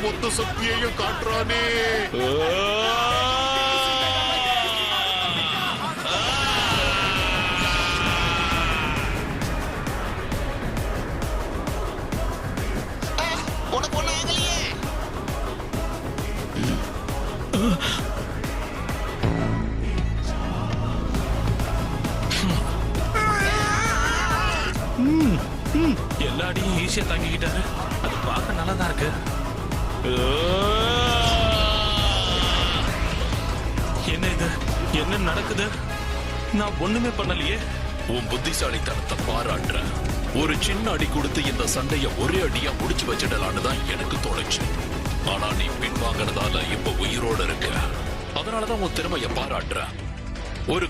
மொத்த சக்தியையும் காட்டுறானே. உனக்கு ஒண்ணு ஆகலையே. எல்லா அடியும் ஈஸியா தாங்கிக்கிட்டாரு. அது பார்க்க நல்லாதான் இருக்கு. என்ன இது? என்ன நடக்குது? நான் ஒண்ணுமே பண்ணலையே. உன் புத்திசாலித்தனத்தை பாராட்டுற. ஒரு சின்ன அடி கொடுத்து இந்த சண்டைய ஒரே அடியா முடிச்சு வச்சிடலான்னு தான் எனக்கு தோணுச்சு. ஆனா நீ பின்வாங்கினதால இப்ப உயிரோட இருக்க. அதனாலதான் உன் திறமைய பாராட்டுற.